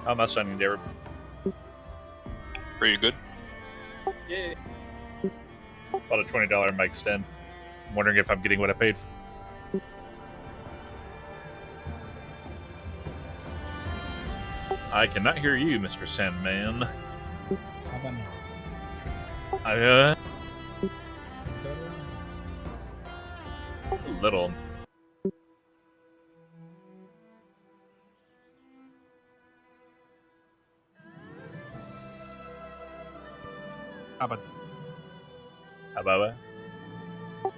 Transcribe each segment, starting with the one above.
How am I sounding there? Pretty good. Yeah. About a $20 mic stand. I'm wondering if I'm getting what I paid for. I cannot hear you, Mr. Sandman. How about now? A Better? little. How about How about that?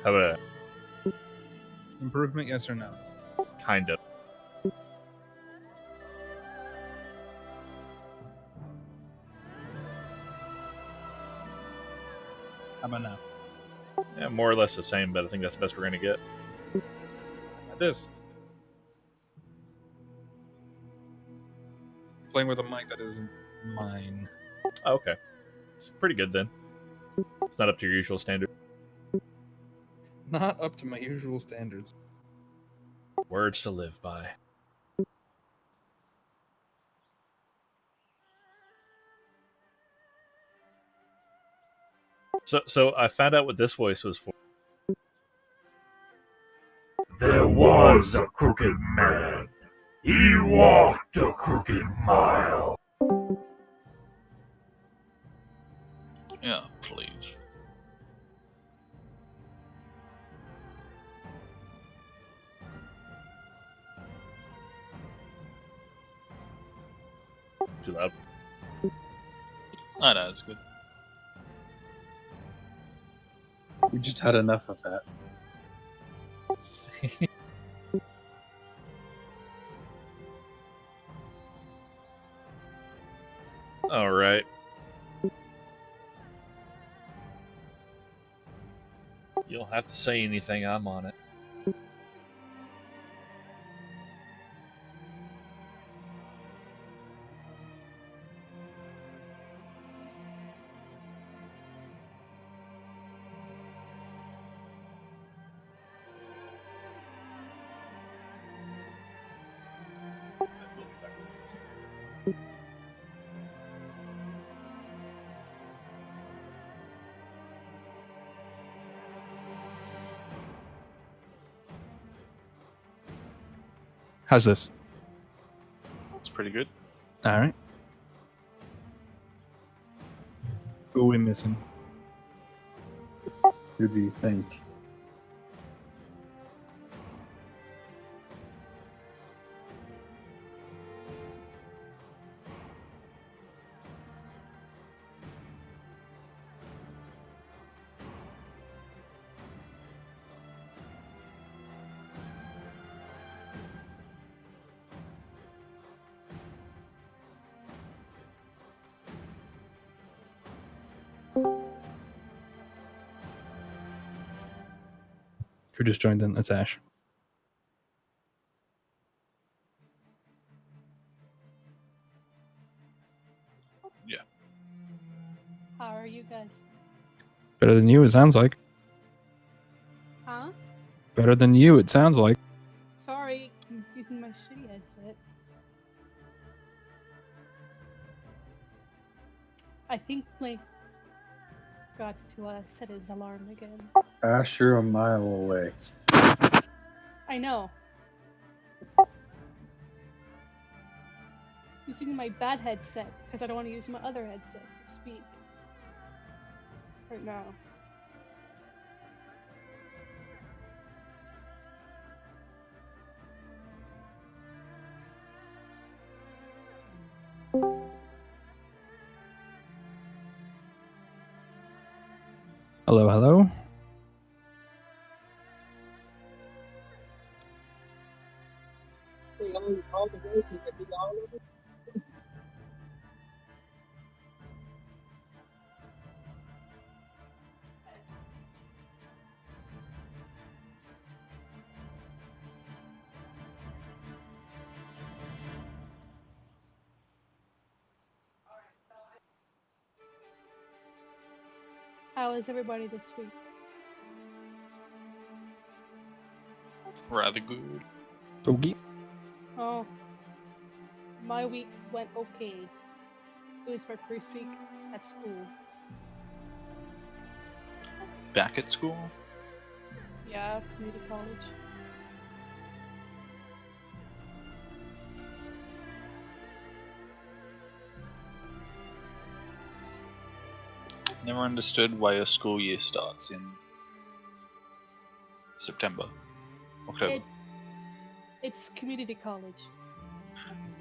How about improvement? Yes or no? that? Kind of. How about now? Yeah, more or less the same, but I think that's the best we're going to get. How about this? Playing with a mic that isn't mine. Oh, okay. It's pretty good then. It's not up to your usual standard. Not up to my usual standards. Words to live by. So I found out what this voice was for. There was a crooked man. He walked a crooked mile. Yeah, please. Too loud. Ah, no, it's good. We just had enough of that. All right. You don't have to say anything. I'm on it. How's this? It's pretty good. All right. Who are we missing? Who do you think? Who just joined in? That's Ash. Yeah. How are you guys? Better than you, it sounds like. Huh? Better than you, it sounds like. Sorry, I'm using my shitty headset. I think Blake got to set his alarm again. Ash, you're a mile away. I know. Using my bad headset because I don't want to use my other headset to speak right now. Hello, hello. How is everybody this week? Rather good. Oogie. Oh, my week went okay. It was my first week at school. Back at school? Yeah, community college. Never understood why your school year starts in September, October. It's community college.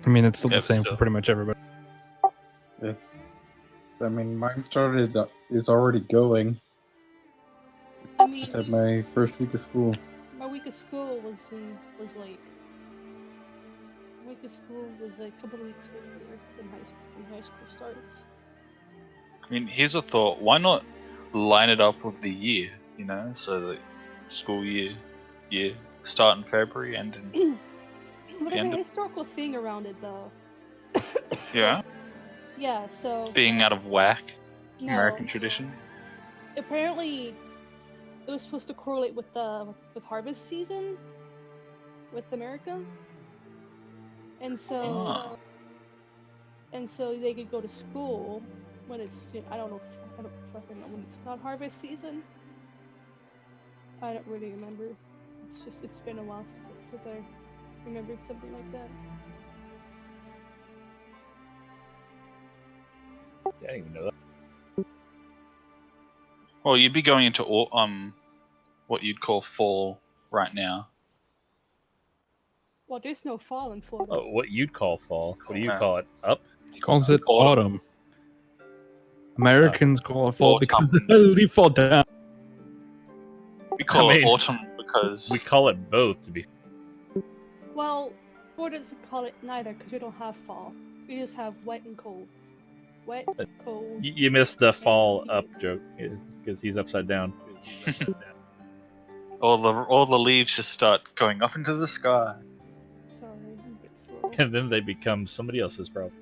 I mean, it's still Yeah, the but same still. for pretty much everybody. I mean, mine is already going. I Just mean, had my first week of school. my week of school was like my week of school was like a couple of weeks earlier than high school starts. I mean, here's a thought: why not line it up with the year? You know, so the school year start in February, end in But the there's end a of historical thing around it though. yeah, Yeah, so being out of whack, no, American tradition. apparently it was supposed to correlate with harvest season with America. And so Ah. they could go to school when it's I don't fucking know when it's not harvest season. I don't really remember. It's been a while since I remembered something like that. I didn't even know that. Well, you'd be going into what you'd call fall right now. Well, there's no fall in Florida. Oh, what you'd call fall? What do you Yeah. call it? Up? He calls it autumn. Americans call it fall Autumn. because the leaf fall down. We call I mean, it autumn because We call it both, to be. Well, Florida doesn't call it neither because we don't have fall. We just have wet and cold. Wet, cold. You missed the fall up joke because he's upside down. all the leaves just start going up into the sky. Sorry, I'm a bit slow. And then they become somebody else's problem.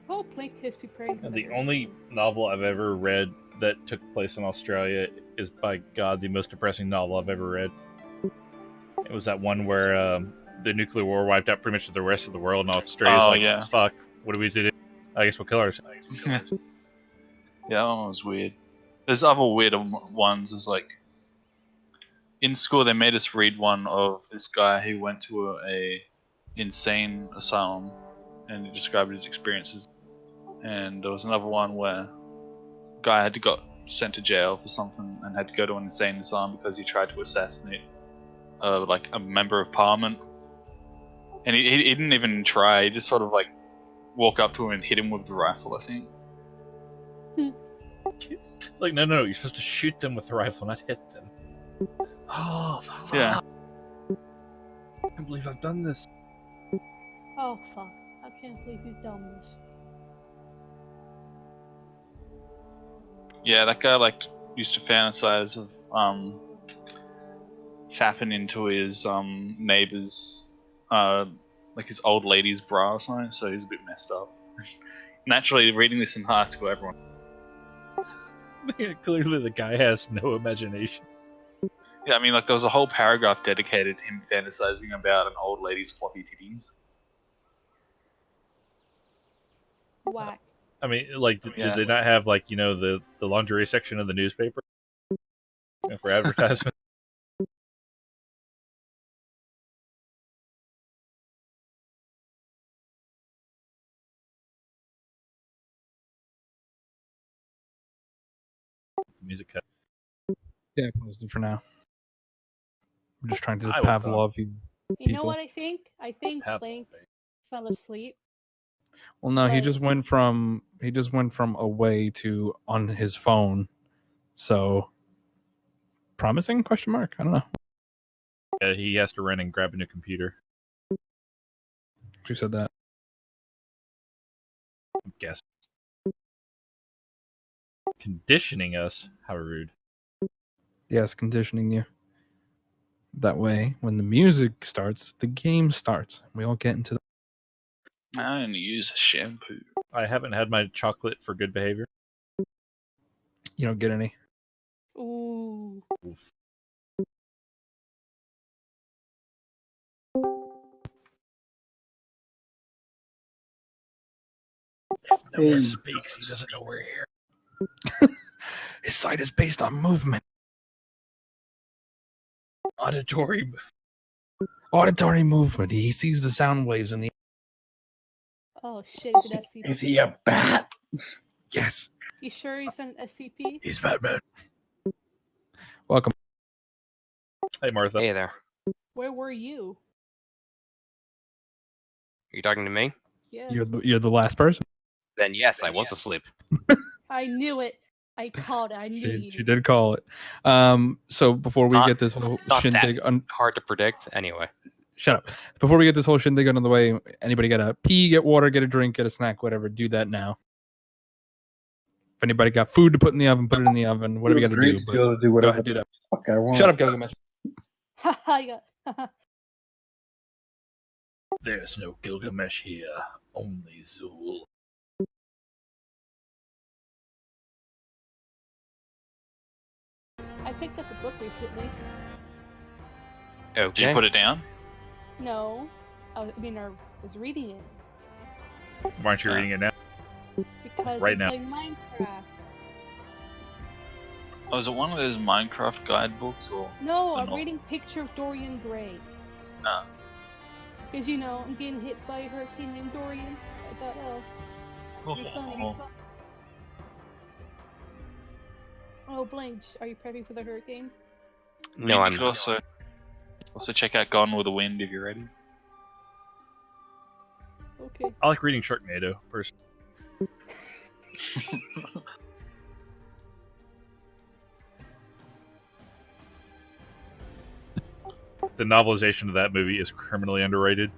Hope Link is preparing for The better. only novel I've ever read that took place in Australia is, by God, the most depressing novel I've ever read. It was that one where the nuclear war wiped out pretty much the rest of the world, and Australia's Oh, like, yeah. fuck, what do we do? I guess we'll kill ourselves. Yeah, that one was weird. There's other weirder ones. There's like in school they made us read one of this guy who went to a insane asylum and he described his experiences. And there was another one where a guy had got sent to jail for something and had to go to an insane asylum because he tried to assassinate like a member of parliament. And he didn't even try. He just sort of like walk up to him and hit him with the rifle, I think. Like, no, you're supposed to shoot them with the rifle, not hit them. Oh, fuck. Yeah. I can't believe I've done this. Oh fuck! I can't believe you've done this. Yeah, that guy like used to fantasize of fapping into his neighbor's like his old lady's bra or something, so he's a bit messed up. Naturally, reading this in high school, everyone. Clearly, the guy has no imagination. Yeah, I mean, like there was a whole paragraph dedicated to him fantasizing about an old lady's floppy titties. Whack. I mean, like, Yeah. did they not have, like, you know, the lingerie section of the newspaper for advertisement? The music cut. Yeah, closed it for now. I'm just trying to I was Pavlov you. You know People. what I think? I think Have Link fell asleep. Well, no, he But- just went from away to on his phone. So promising? Question mark. I don't know. he has to run and grab a new computer. Who said that? I'm guessing. Conditioning us? How rude. Yes, conditioning you. That way, when the music starts, the game starts. We all get into. I only use shampoo. I haven't had my chocolate for good behavior. You don't get any. Ooh. Oof. No one speaks. He doesn't know we're here. His sight is based on movement. Auditory. Auditory movement. He sees the sound waves in the. Oh shit, he's an SCP. Is he a bat? Yes. You sure he's an SCP? He's Batman. Welcome. Hey, Martha. Hey there. Where were you? Are you talking to me? Yeah. You're the last person. Then yes, I was asleep. I knew it. I called it. I knew you. She did call it. So before we Not- get this whole not that. shindig, Hard to predict. Anyway, shut up. Before we get this whole shindig out of the way, anybody get a pee, get water, get a drink, get a snack, whatever? Do that now. If anybody got food to put in the oven, put it in the oven. Whatever you got to do. To be able to do Go whatever ahead, do the that. fuck I want. Shut up, Gilgamesh. Haha, yeah. There's no Gilgamesh here. Only Zool. I picked up a book recently. okay. Did you put it down? No, I was reading it Why aren't you reading it now? because Right I'm now. playing Minecraft. Oh, is it one of those Minecraft guidebooks or? No, I'm No. reading Picture of Dorian Gray. No. Because I'm getting hit by a hurricane named Dorian. I thought, you're funny. Oh, Blanche, are you prepping for the hurricane? No, You I'm should not. also check out Gone with the Wind if you're ready. Okay. I like reading Sharknado, personally. The novelization of that movie is criminally underrated.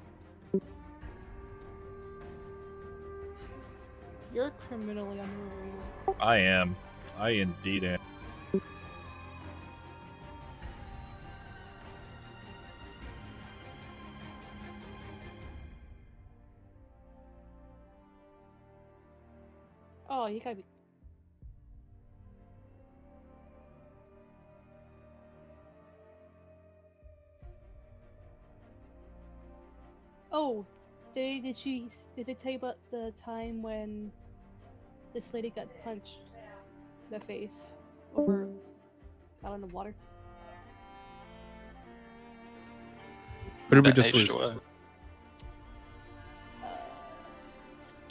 You're criminally underrated. I am. I indeed am. Oh, you gotta be. Oh, did they tell you about the time when this lady got punched in the face over out in the water? What did we That just aged lose? away.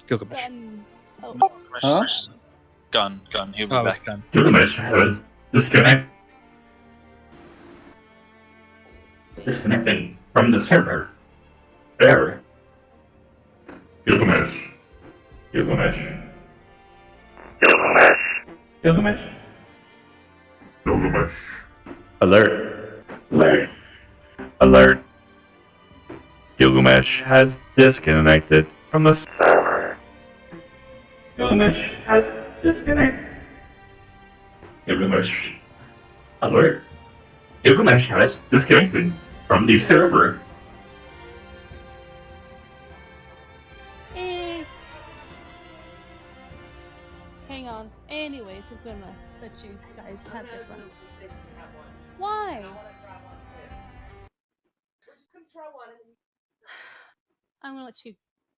Gilgamesh. Gun. Oh, Huh? Gun. He'll be Oh, back. it's done. Gilgamesh has disconnected from the server. Error. Gilgamesh. Gilgamesh. Gilgamesh. Alert. Alert. Alert. Gilgamesh has disconnected from the server. Gilgamesh has disconnected. Gilgamesh. Alert. Gilgamesh has disconnected from the server. eh. Hang on. Anyways, I'm gonna let you guys have the fun. Why? I'm gonna let you.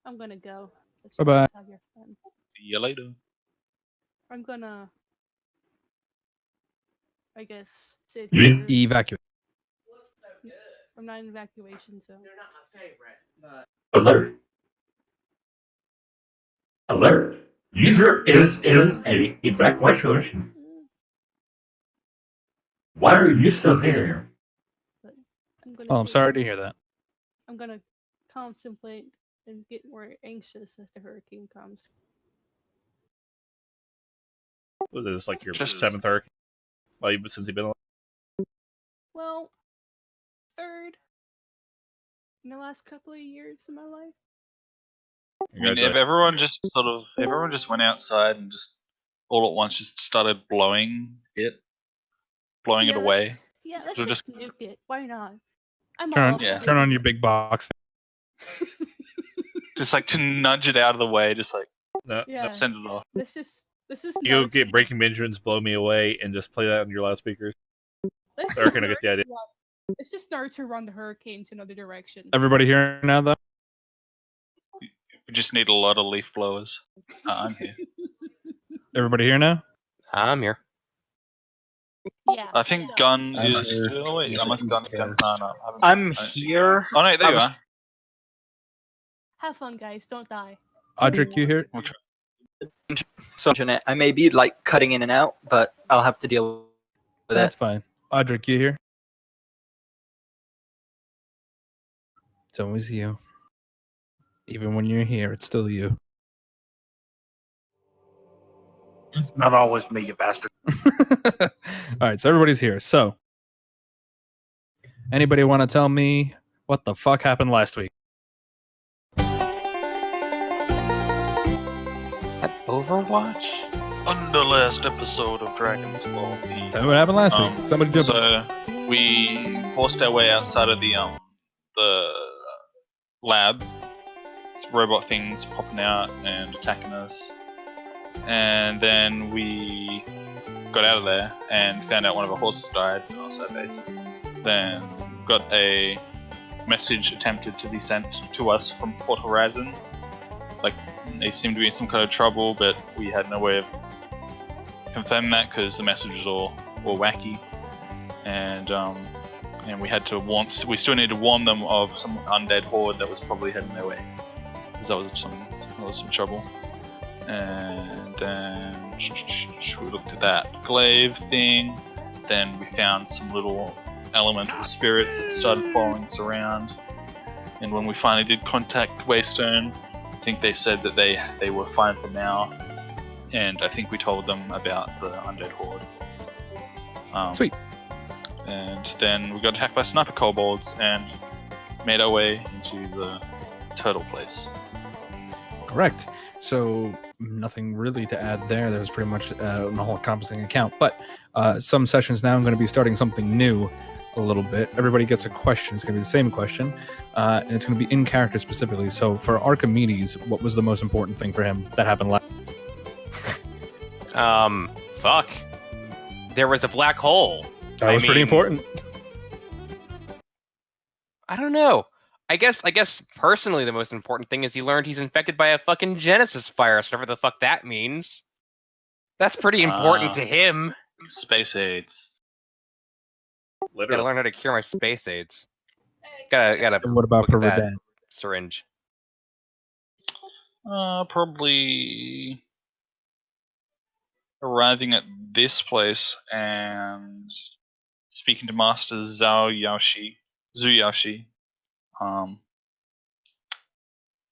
I'm gonna go. Let you Bye-bye. guys have your fun. See you later. I'm gonna. I guess sit You didn't here. Evacuate. I'm not in evacuation zone. Alert. Alert. User is in a evacuation. Why are you still here? I'm gonna. Oh, I'm sit sorry here. to hear that. I'm gonna contemplate and get more anxious as the hurricane comes. Was this like your Just- 7th hurricane? Since you've been alive? Well, third in the last couple of years of my life. I mean, if everyone just went outside and just all at once just started blowing it Yeah, away. Yeah, let's So just just- nuke it. Why not? I'm all Turn, up Yeah. for turn it. on your big box. Just like to nudge it out of the way, just like No. Yeah, send it off. let's just You go nudge get it. Breaking Benjamin's Blow Me Away and just play that on your loudspeakers. Let's They're just gonna get the idea. Let's just start to run the hurricane to another direction. Everybody here now, though? We just need a lot of leaf blowers. I'm here. Everybody here now? I'm here. Yeah. I think so- Gun I'm is here. still. Wait, unless Gun's down. No, no. I haven't- I'm I don't see- here. Oh no, there I you was- are. Have fun, guys. Don't die. Audric, you here? We'll try. So internet. I may be like cutting in and out, but I'll have to deal with That's that. fine. Audric, you here? It's always you. Even when you're here, it's still you. Not always me, you bastard. All right, so everybody's here. So, anybody want to tell me what the fuck happened last week? At Overwatch? On the last episode of Dragon's Ball Z. Tell me what happened last week. Somebody jump in. So we forced our way outside of the lab. It's robot things popping out and attacking us, and then we got out of there and found out one of our horses died in our side base. Then got a message attempted to be sent to us from Fort Horizon. Like they seemed to be in some kind of trouble, but we had no way of confirming that because the message was all wacky, and we had to warn. We still needed to warn them of some undead horde that was probably heading their way, because that was some trouble. And then we looked at that glaive thing. Then we found some little elemental spirits that started following us around. And when we finally did contact Waystone, I think they said that they were fine for now. And I think we told them about the undead horde. Sweet. And then we got attacked by sniper kobolds and made our way into the turtle place. Correct. So nothing really to add there. That was pretty much an all-encompassing account. But some sessions now I'm going to be starting something new a little bit. Everybody gets a question. It's going to be the same question, and it's going to be in character specifically. So for Archimedes, what was the most important thing for him that happened last? Fuck. There was a black hole. That was pretty important. I don't know. I guess personally the most important thing is he learned he's infected by a fucking Genesis virus, whatever the fuck that means. That's pretty important to him. Space aids. Gotta Literally. learn how to cure my space aids. Gotta And what about look for at that Redan? syringe. Probably arriving at this place and speaking to Master Zuyashi,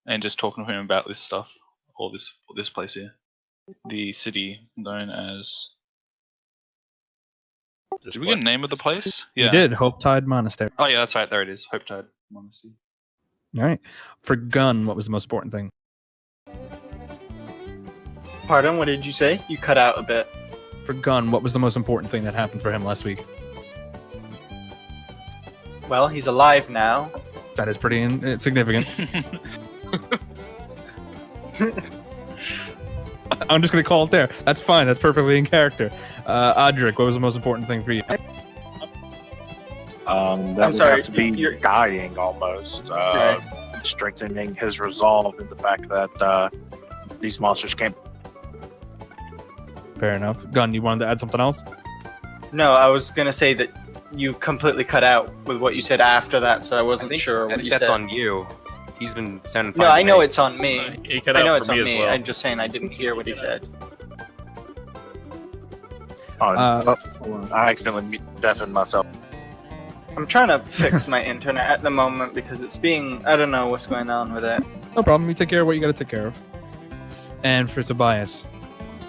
and just talking to him about this stuff, or this place here, the city known as. Did we get a name of the place? You did. Hope Tide Monastery. Oh yeah, that's right. There it is. Hope Tide Monastery. All right. For Gun, what was the most important thing? Pardon, what did you say? You cut out a bit. For Gun, what was the most important thing that happened for him last week? Well, he's alive now. That is pretty significant. I'm just going to call it there. That's fine. That's perfectly in character. Audric, what was the most important thing for you? That I'm would sorry, have to be you're- dying almost. Okay. Strengthening his resolve in the fact that these monsters can't. Fair enough. Gun, you wanted to add something else? No, I was gonna say that you completely cut out with what you said after that, so I wasn't sure I what think you that's said. on you. He's been sounding fine. No, I to know me. it's on me. He cut I out know for it's on me as me. well. I'm just saying I didn't hear what he said. I accidentally deafened myself. I'm trying to fix my internet at the moment because it's being. I don't know what's going on with it. No problem. You take care of what you got to take care of. And for Tobias,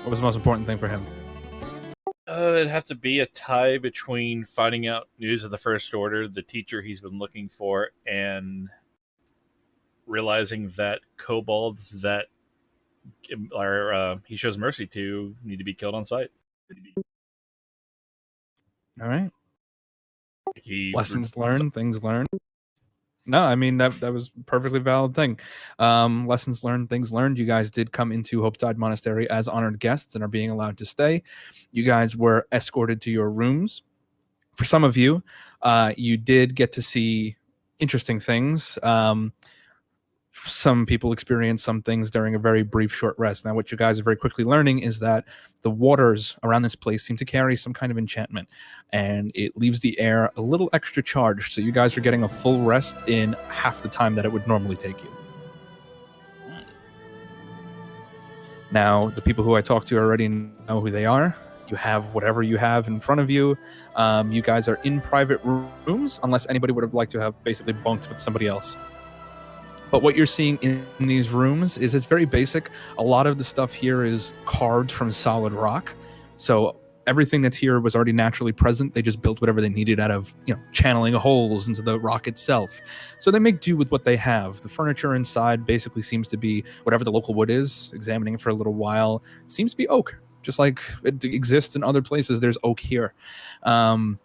what was the most important thing for him? It'd have to be a tie between finding out news of the First Order, the teacher he's been looking for, and realizing that kobolds that he shows mercy to need to be killed on sight. All right. He Lessons learned, things learned. No, I mean that was a perfectly valid thing. Lessons learned, things learned. You guys did come into Hopetide Monastery as honored guests and are being allowed to stay. You guys were escorted to your rooms. For some of you, you did get to see interesting things. some people experience some things during a very brief short rest. Now, what you guys are very quickly learning is that the waters around this place seem to carry some kind of enchantment, and it leaves the air a little extra charged, so you guys are getting a full rest in half the time that it would normally take you. Now, the people who I talked to already know who they are. You have whatever you have in front of you. You guys are in private rooms, unless anybody would have liked to have basically bunked with somebody else. But what you're seeing in these rooms is it's very basic. A lot of the stuff here is carved from solid rock. So everything that's here was already naturally present. They just built whatever they needed out of, channeling holes into the rock itself. So they make do with what they have. The furniture inside basically seems to be whatever the local wood is. Examining it for a little while, seems to be oak. Just like it exists in other places, there's oak here. Nothing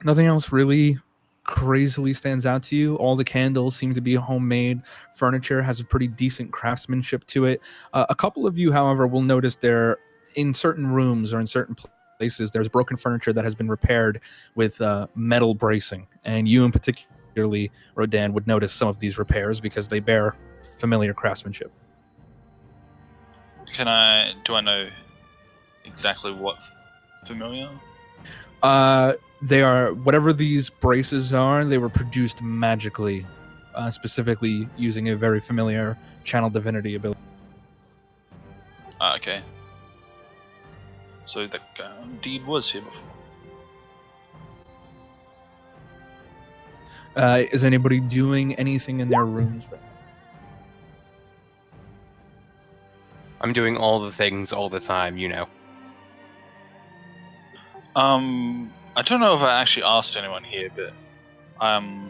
else really crazily stands out to you. All the candles seem to be homemade. Furniture has a pretty decent craftsmanship to it. A couple of you, however, will notice there in certain rooms or in certain places there's broken furniture that has been repaired with metal bracing, and you in particularly, Rodan, would notice some of these repairs because they bear familiar craftsmanship. Do I know exactly what familiar? They are, whatever these braces are, they were produced magically, specifically using a very familiar channel divinity ability. Okay. So that guy indeed was here before. Is anybody doing anything in their rooms right now? I'm doing all the things all the time, I don't know if I actually asked anyone here, but I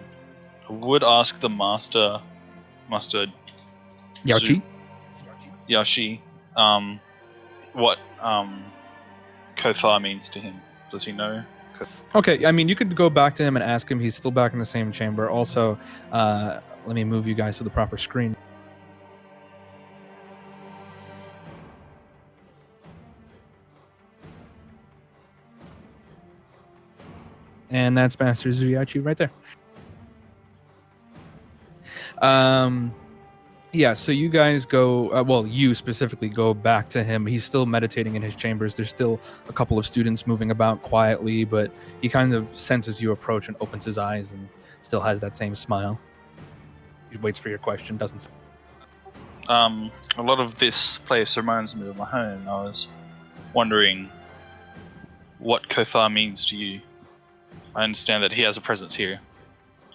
would ask the Master Yachi? Yashi, what Kothar means to him. Does he know? Okay, I mean, you could go back to him and ask him. He's still back in the same chamber. Also, let me move you guys to the proper screen. And that's Master Zuyachi right there. Yeah, so you guys go, you specifically go back to him. He's still meditating in his chambers. There's still a couple of students moving about quietly, but he kind of senses you approach and opens his eyes and still has that same smile. He waits for your question, doesn't. A lot of this place reminds me of my home. I was wondering what Kothar means to you. I understand that he has a presence here,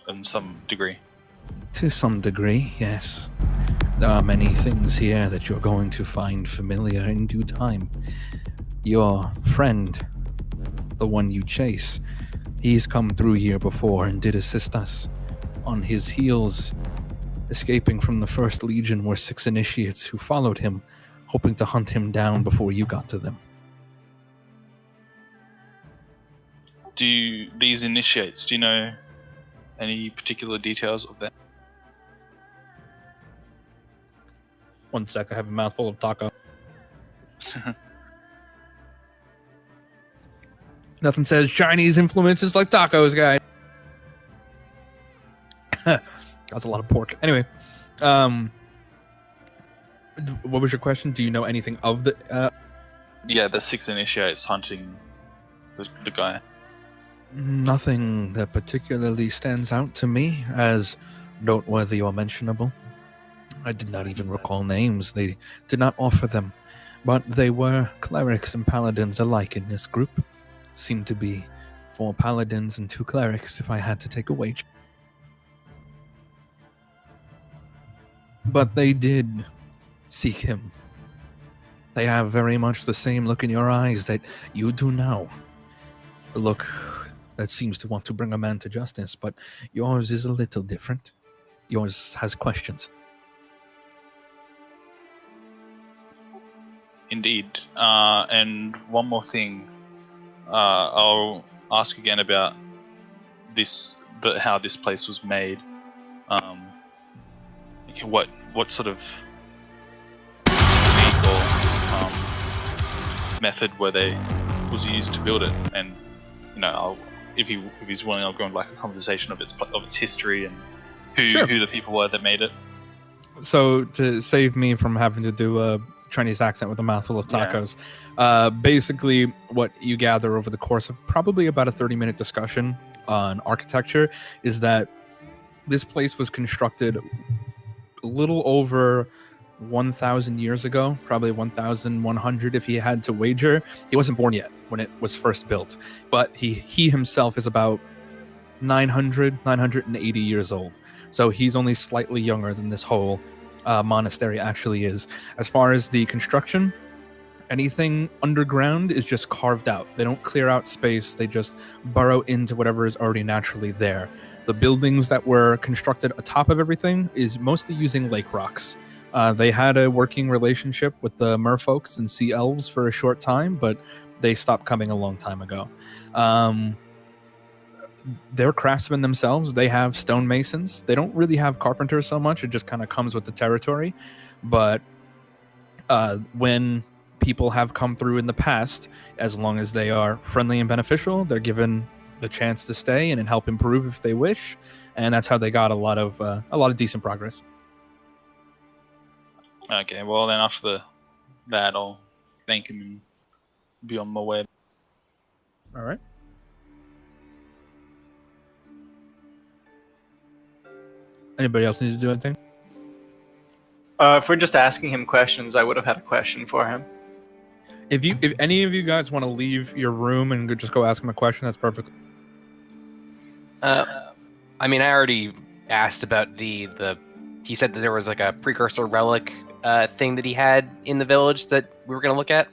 in some degree. To some degree, yes. There are many things here that you're going to find familiar in due time. Your friend, the one you chase, he's come through here before and did assist us. On his heels, escaping from the First Legion were 6 initiates who followed him, hoping to hunt him down before you got to them. These initiates, do you know any particular details of them? One sec, I have a mouthful of taco. Nothing says Chinese influences like tacos, guys. That's a lot of pork. Anyway, what was your question? Do you know anything of the... Yeah, the 6 initiates hunting the guy. Nothing that particularly stands out to me as noteworthy or mentionable. I did not even recall names. They did not offer them, but they were clerics and paladins alike in this group. Seemed to be 4 paladins and 2 clerics if I had to take a wager. But they did seek him. They have very much the same look in your eyes that you do now. A look that seems to want to bring a man to justice, but yours is a little different. Yours has questions. Indeed. And one more thing. I'll ask again about how this place was made. What sort of technique or method was used to build it? And if he's willing, I'll go into like a conversation of its history and who the people were that made it. So to save me from having to do a Chinese accent with a mouthful of tacos, basically what you gather over the course of probably about a 30-minute discussion on architecture is that this place was constructed a little over 1,000 years ago, probably 1,100 if he had to wager. He wasn't born yet when it was first built, but he himself is about 980 years old. So he's only slightly younger than this whole monastery actually is. As far as the construction, anything underground is just carved out. They don't clear out space. They just burrow into whatever is already naturally there. The buildings that were constructed atop of everything is mostly using lake rocks. They had a working relationship with the merfolks and sea elves for a short time, but they stopped coming a long time ago. They're craftsmen themselves. They have stonemasons. They don't really have carpenters so much. It just kind of comes with the territory. But when people have come through in the past, as long as they are friendly and beneficial, they're given the chance to stay and help improve if they wish. And that's how they got a lot of decent progress. Okay, well then after that, I'll thank him and be on my way. All right. Anybody else need to do anything? If we're just asking him questions, I would have had a question for him. If any of you guys want to leave your room and just go ask him a question, that's perfect. I mean, I already asked about the. He said that there was like a precursor relic thing that he had in the village that we were going to look at.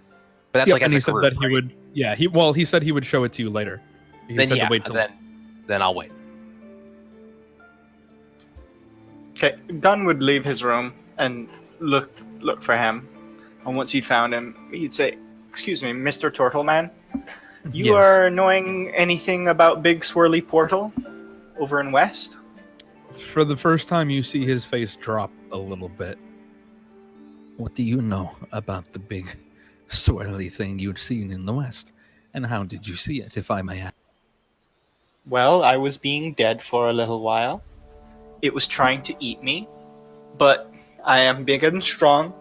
But that's like as he a said group, that he right? would. Yeah, he said he would show it to you later. He Then said yeah, to wait till then I'll wait. Okay, Gunn would leave his room and look for him. And once he'd found him, he'd say, "Excuse me, Mr. Turtleman, you Yes. are knowing anything about Big Swirly Portal over in West?" For the first time, you see his face drop a little bit. What do you know about the big swirly thing you'd seen in the West? And how did you see it, if I may ask? Well, I was being dead for a little while. It was trying to eat me, but I am big and strong,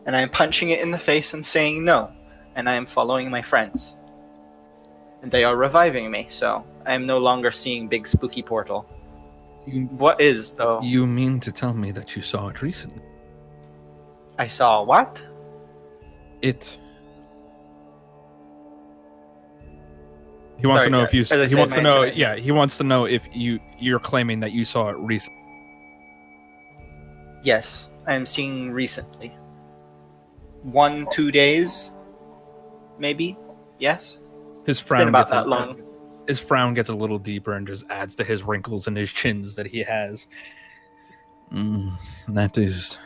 and I am punching it in the face and saying no, and I am following my friends. And they are reviving me, so I am no longer seeing Big Spooky Portal. What is, though? You mean to tell me that you saw it recently? I saw what? It. He wants Sorry, to know if you. as I He said, wants to my know. internet- Yeah, he wants to know if you're claiming that you saw it recently. Yes, I am seeing recently. 1-2 days, maybe. Yes. His It's been frown about gets that long. His frown gets a little deeper and just adds to his wrinkles and his chins that he has. That is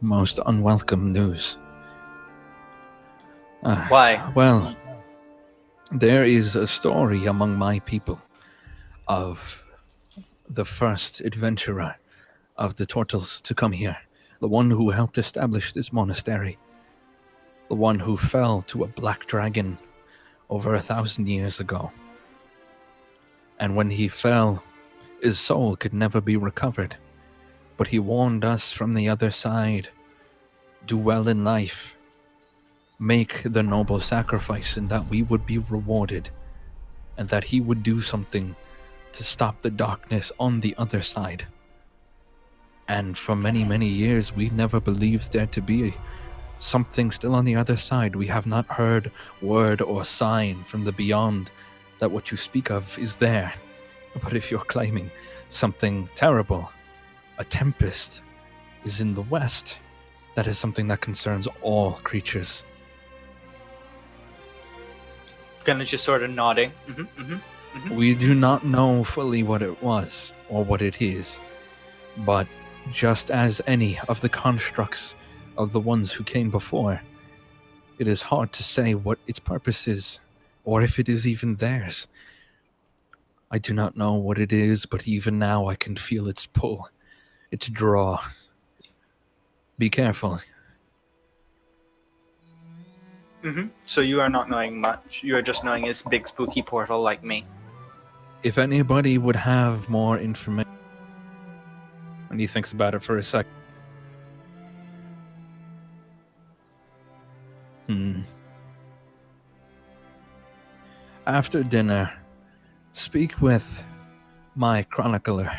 most unwelcome news. Why? Well, there is a story among my people of the first adventurer of the turtles to come here, the one who helped establish this monastery, the one who fell to a black dragon over 1,000 years ago. And when he fell, his soul could never be recovered. But he warned us from the other side, do well in life, make the noble sacrifice, and that we would be rewarded, and that he would do something to stop the darkness on the other side. And for many, many years, we never believed there to be something still on the other side. We have not heard word or sign from the beyond that what you speak of is there. But if you're claiming something terrible, a tempest, is in the west, that is something that concerns all creatures. Gonna just sort of nodding. We do not know fully what it was or what it is, but just as any of the constructs of the ones who came before, it is hard to say what its purpose is, or if it is even theirs. I do not know what it is, but even now I can feel its pull, its draw. Be careful. So you are not knowing much. You are just knowing it's Big Spooky Portal like me. If anybody would have more information... And he thinks about it for a sec. After dinner, speak with my chronicler.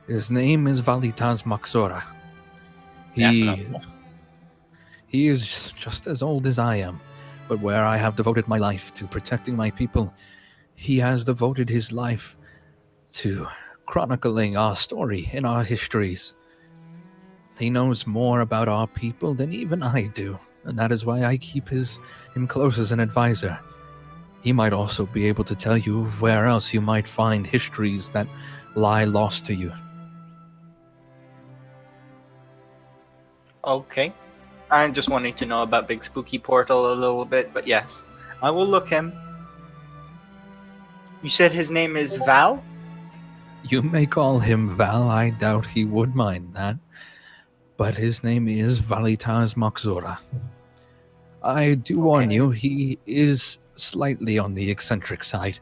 His name is Valitaz Maxora. That's enough. He is just as old as I am, but where I have devoted my life to protecting my people, he has devoted his life to chronicling our story and our histories. He knows more about our people than even I do, and that is why I keep him close as an advisor. He might also be able to tell you where else you might find histories that lie lost to you. Okay. I'm just wanting to know about Big Spooky Portal a little bit, but yes. I will look him. You said his name is Val? You may call him Val, I doubt he would mind that. But his name is Valitaz Maxora. I do warn you, he is slightly on the eccentric side.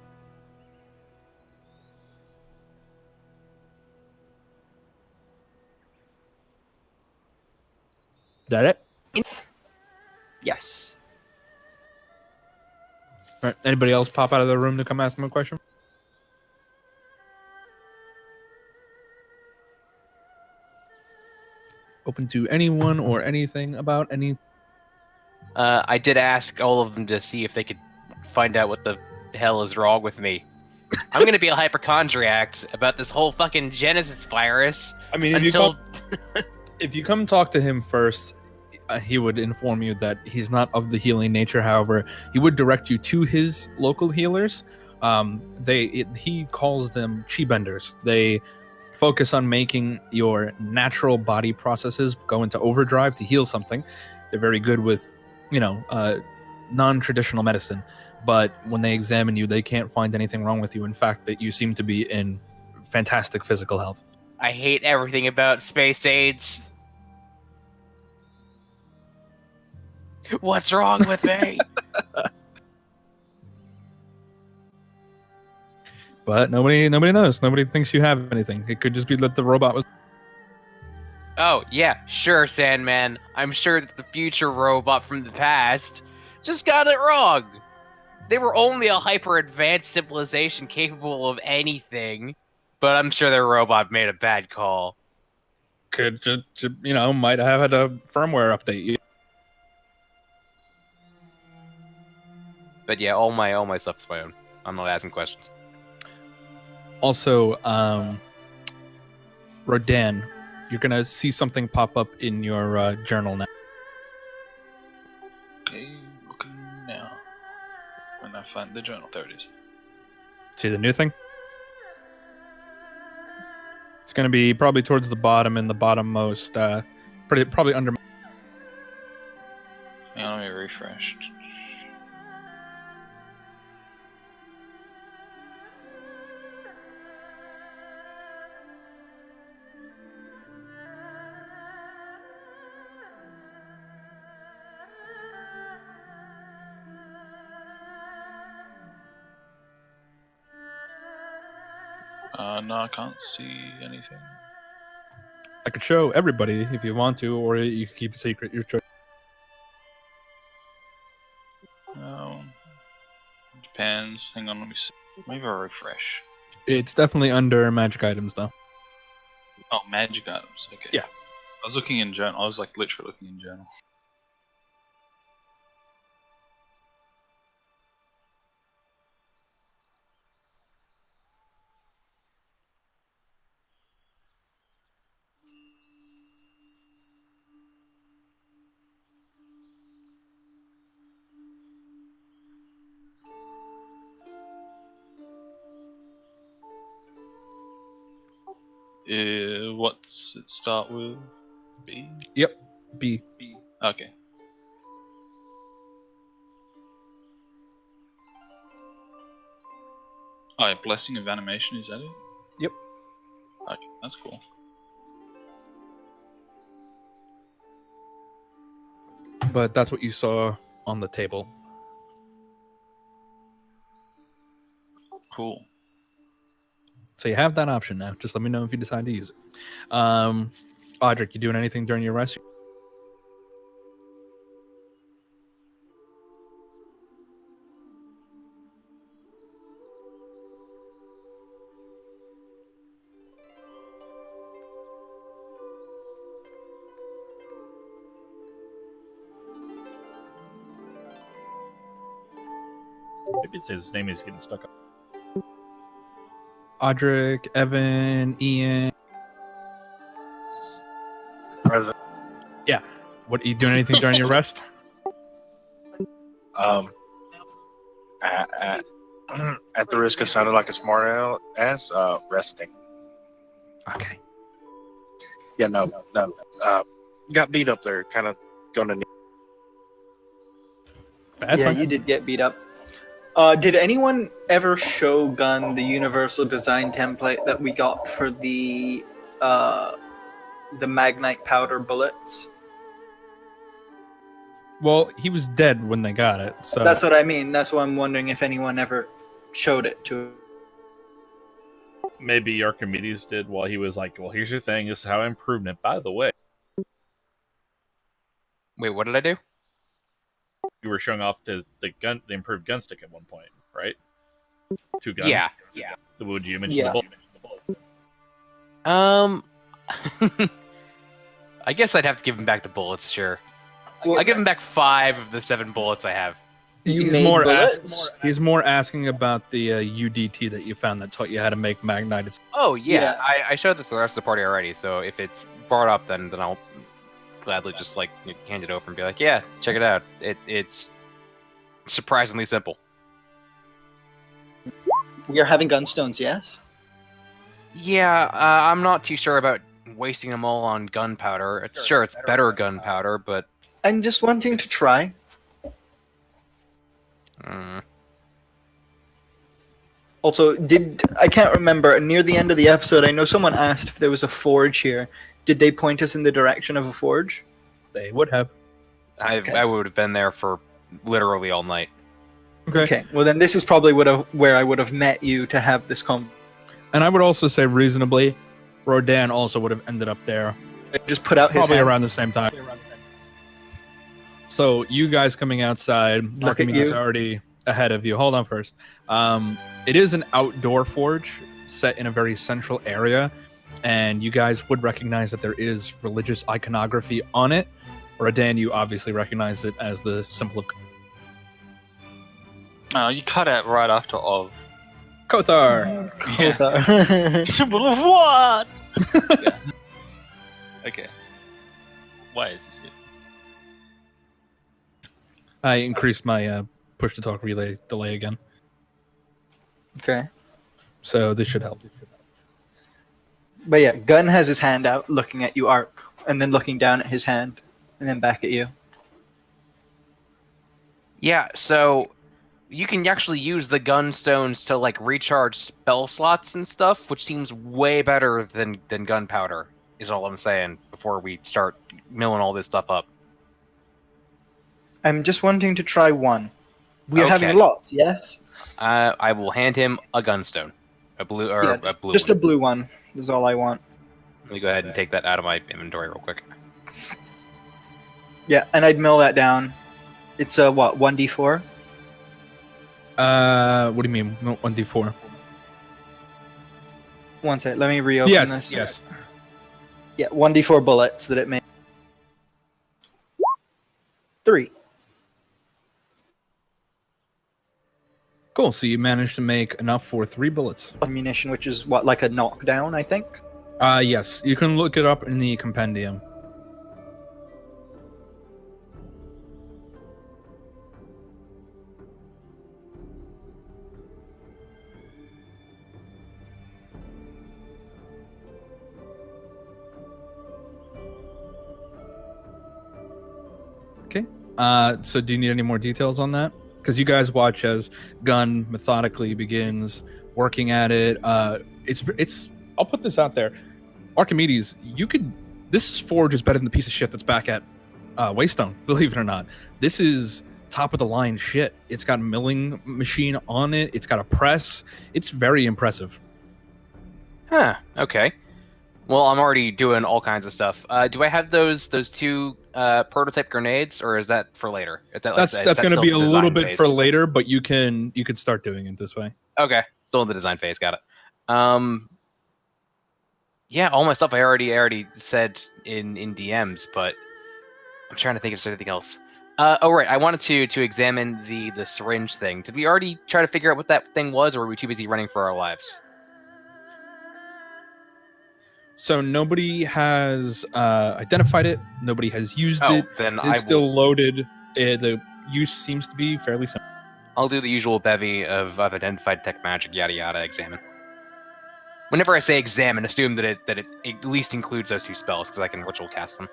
Is that it? Yes. All right, anybody else pop out of the room to come ask him a question? Open to anyone or anything about any. I did ask all of them to see if they could find out what the hell is wrong with me. I'm gonna be a hypochondriac about this whole fucking Genesis virus I mean, if you come talk to him first, he would inform you that he's not of the healing nature. However, he would direct you to his local healers. He calls them chi benders. They focus on making your natural body processes go into overdrive to heal something. They're very good with, non-traditional medicine. But when they examine you, they can't find anything wrong with you. In fact, that you seem to be in fantastic physical health. I hate everything about space aids. What's wrong with me? But nobody knows. Nobody thinks you have anything. It could just be that the robot was. Oh, yeah, sure, Sandman. I'm sure that the future robot from the past just got it wrong. They were only a hyper-advanced civilization capable of anything, but I'm sure their robot made a bad call. Could just, might have had a firmware update. But yeah, all my stuff's my own. I'm not asking questions. Also, Rodan, you're gonna see something pop up in your journal now. Okay, looking now. When I find the journal, there it is. See the new thing? It's gonna be probably towards the bottom, in the bottommost, probably under. Hang on, let me refresh. No, I can't see anything. I could show everybody if you want to, or you can keep it secret. Your choice. Depends. Hang on, let me see. Maybe I'll refresh. It's definitely under magic items, though. Oh, magic items. Okay. Yeah. I was looking in journal. I was like literally looking in journal. What's it start with? B? Yep. B. Okay. Oh, yeah, Blessing of Animation, is that it? Yep. Okay, that's cool. But that's what you saw on the table. Cool. So you have that option now. Just let me know if you decide to use it. Audric, you doing anything during your rest? Maybe it's his name is getting stuck up. Audric, Evan, Ian. Present. What, are you doing anything during your rest? At the risk of sounding like a smart ass, resting. Okay. Yeah, no. Got beat up there. Kind of gonna need. That's yeah, fine. you did get beat up. Did anyone ever show Gunn the universal design template that we got for the magnite powder bullets? Well, he was dead when they got it, so That's what I mean. That's why I'm wondering if anyone ever showed it to. Maybe Archimedes did while he was like, well, here's your thing. This is how I improved it. By the way, Wait, what did I do? you were showing off the improved gun stick at one point, right? 2 gun. Yeah. Would you mention Yeah. the bullet? I guess I'd have to give him back the bullets, sure. Well, I'll give him back 5 of the 7 bullets I have. You made bullets? he's more asking about the UDT that you found that taught you how to make magnited. Oh, yeah. Yeah. I showed this to the rest of the party already, so if it's brought up, then I'll gladly just like hand it over and be like, yeah, check it out. It's surprisingly simple. We are having gunstones, yes? Yeah, I'm not too sure about wasting them all on gunpowder. It's better gunpowder, but I'm just wanting to try. Also, I can't remember, near the end of the episode, I know someone asked if there was a forge here. Did they point us in the direction of a forge? They would have. I would have been there for literally all night. Okay, well then this is probably where I would have met you to have this conversation. And I would also say reasonably, Rodan also would have ended up there Just put out his probably hand. around the same time. So you guys coming outside, Look at Archimedes you. already ahead of you. Hold on first. It is an outdoor forge set in a very central area, and you guys would recognize that there is religious iconography on it. Rodan, you obviously recognize it as the symbol of You cut out right after of. Kothar. Yeah. Symbol of what? Yeah. Okay. Why is this here? I increased my push to talk relay delay again, Okay. so this should help. But yeah, Gunn has his hand out, looking at you, Ark, and then looking down at his hand, and then back at you. Yeah, so you can actually use the gunstones to like recharge spell slots and stuff, which seems way better than gunpowder, is all I'm saying before we start milling all this stuff up. I'm just wanting to try one. We are Okay. having lots, yes? I will hand him a gunstone. A blue or Yeah, a blue just one. a blue one is all I want. Let me go ahead and take that out of my inventory real quick. Yeah, and I'd mill that down. It's a what, 1d4? What do you mean? No, 1d4. One sec, let me reopen Yes, this. yes. Yeah, 1d4 bullets that it made. 3. Cool. So you managed to make enough for 3 bullets. Ammunition, which is what, like a knockdown, I think? Yes. You can look it up in the compendium. Okay. So do you need any more details on that? Because you guys watch as Gunn methodically begins working at it. It's. I'll put this out there. Archimedes, this forge is better than the piece of shit that's back at Waystone. Believe it or not, this is top of the line shit. It's got a milling machine on it. It's got a press. It's very impressive. Huh. Okay. Well, I'm already doing all kinds of stuff. Do I have those 2 prototype grenades, or is that for later? Is that That's going to still be the a little design bit phase? for later, but you could start doing it this way. Okay, still in the design phase. Got it. Yeah, all my stuff I already said in DMs, but I'm trying to think if there's anything else. Oh right, I wanted to examine the syringe thing. Did we already try to figure out what that thing was, or were we too busy running for our lives? So nobody has identified it. Nobody has used Oh, it. then It's still loaded. The use seems to be fairly simple. I'll do the usual bevy of identified tech magic, yada yada, examine. Whenever I say examine, assume that it at least includes those 2 spells, because I can ritual cast them.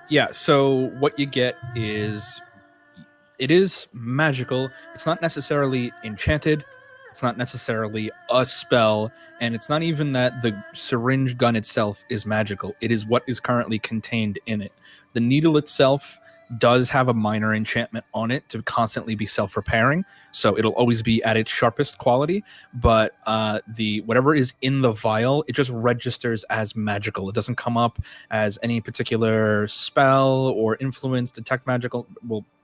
Yeah, so what you get is it is magical. It's not necessarily enchanted. It's not necessarily a spell, and it's not even that the syringe gun itself is magical. It is what is currently contained in it. The needle itself does have a minor enchantment on it to constantly be self-repairing, so it'll always be at its sharpest quality, but the whatever is in the vial, it just registers as magical. It doesn't come up as any particular spell or influence, detect magical,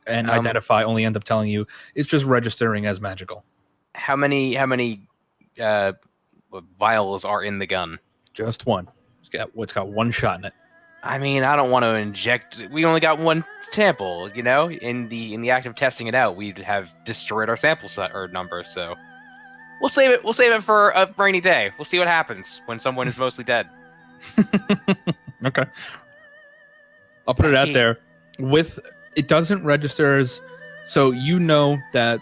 and identify only end up telling you it's just registering as magical. How many vials are in the gun? Just one. It's got one shot in it. I mean, I don't want to inject. We only got one sample, you know. In the act of testing it out, we'd have destroyed our sample set or number. So we'll save it. We'll save it for a rainy day. We'll see what happens when someone is mostly dead. Okay. I'll put it out there. It doesn't register as, so you know that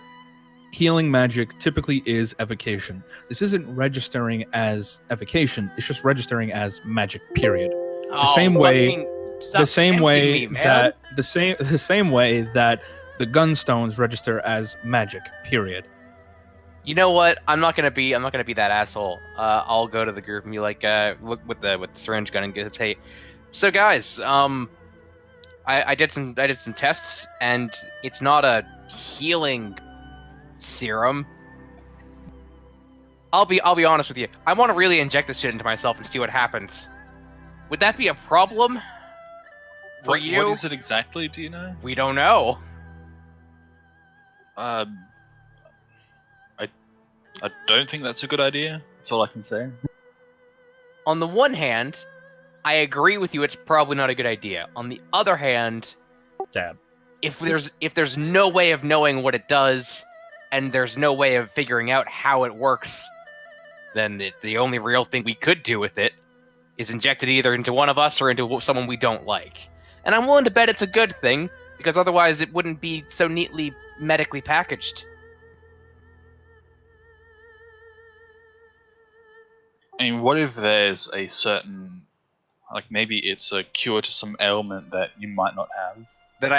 healing magic typically is evocation. This isn't registering as evocation. It's just registering as magic. Period. The same way that the gunstones register as magic. Period. You know what? I'm not gonna be that asshole. I'll go to the group and be like, look with the syringe gun and get hey. So guys, I did some tests and it's not a healing serum. I'll be honest with you. I want to really inject this shit into myself and see what happens. Would that be a problem for you? What is it exactly? Do you know? We don't know. I don't think that's a good idea. That's all I can say. On the one hand, I agree with you. It's probably not a good idea. On the other hand, Dab. If there's no way of knowing what it does, and there's no way of figuring out how it works, then the only real thing we could do with it is inject it either into one of us or into someone we don't like. And I'm willing to bet it's a good thing, because otherwise it wouldn't be so neatly medically packaged. I mean, what if there's a certain, like maybe it's a cure to some ailment that you might not have? Hear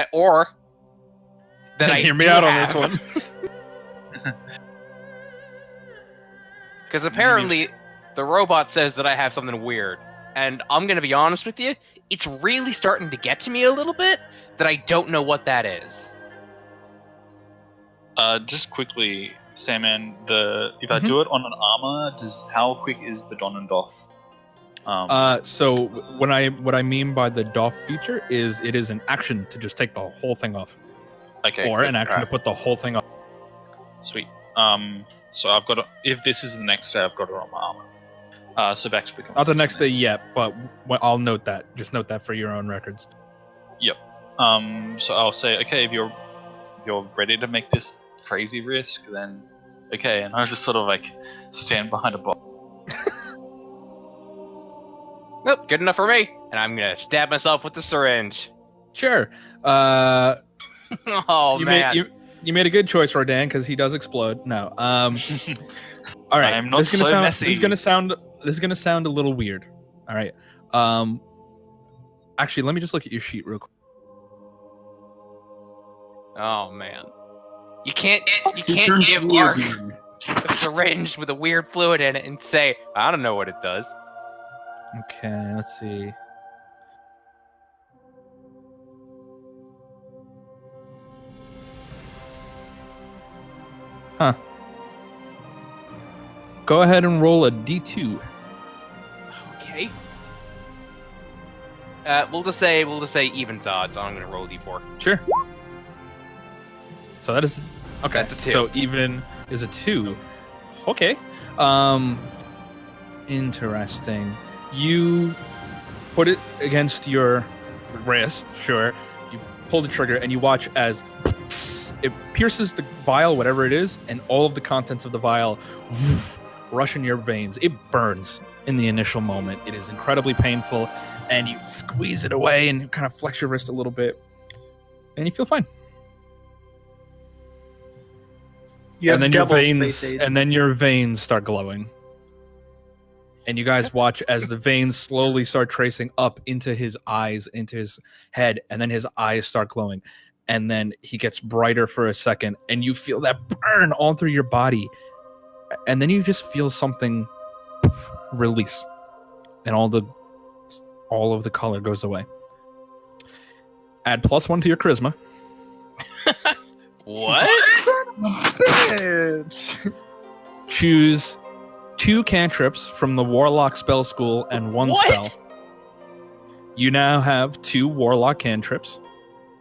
me out on this one. Because apparently the robot says that I have something weird. And I'm going to be honest with you, it's really starting to get to me a little bit that I don't know what that is. Just quickly, Sandman, if I do it on an armor, how quick is the don and doff? So what I mean by the doff feature is it is an action to just take the whole thing off. Okay. Or an action to put the whole thing off. Sweet. So I've got if this is the next day, I've got it on my armor. So back to the conversation. Not the next day yet, but I'll note that. Just note that for your own records. Yep. So I'll say, okay, if you're ready to make this crazy risk, then okay, and I'll just sort of like stand behind a box. Nope, good enough for me. And I'm gonna stab myself with the syringe. Sure. Oh man. You made a good choice, Rodan, because he does explode. No. All right. I'm not so messy. This is gonna sound a little weird. All right. Actually, let me just look at your sheet real quick. Oh man. You can't give Mark a syringe with a weird fluid in it and say, I don't know what it does. Okay, let's see. Huh. Go ahead and roll a D2. Okay. We'll just say evens odds. I'm gonna roll a D4. Sure. So that is okay. That's a 2. So even is a 2. Okay. Interesting. You put it against your wrist, sure. You pull the trigger and you watch as it pierces the vial, whatever it is, and all of the contents of the vial rush in your veins. It burns in the initial moment. It is incredibly painful, and you squeeze it away and kind of flex your wrist a little bit, and you feel fine. And then your veins start glowing. And you guys watch as the veins slowly start tracing up into his eyes, into his head, and then his eyes start glowing. And then he gets brighter for a second, and you feel that burn all through your body. And then you just feel something release. And all of the color goes away. Add +1 to your charisma. What? Choose 2 cantrips from the Warlock spell school and 1 spell. You now have 2 Warlock cantrips,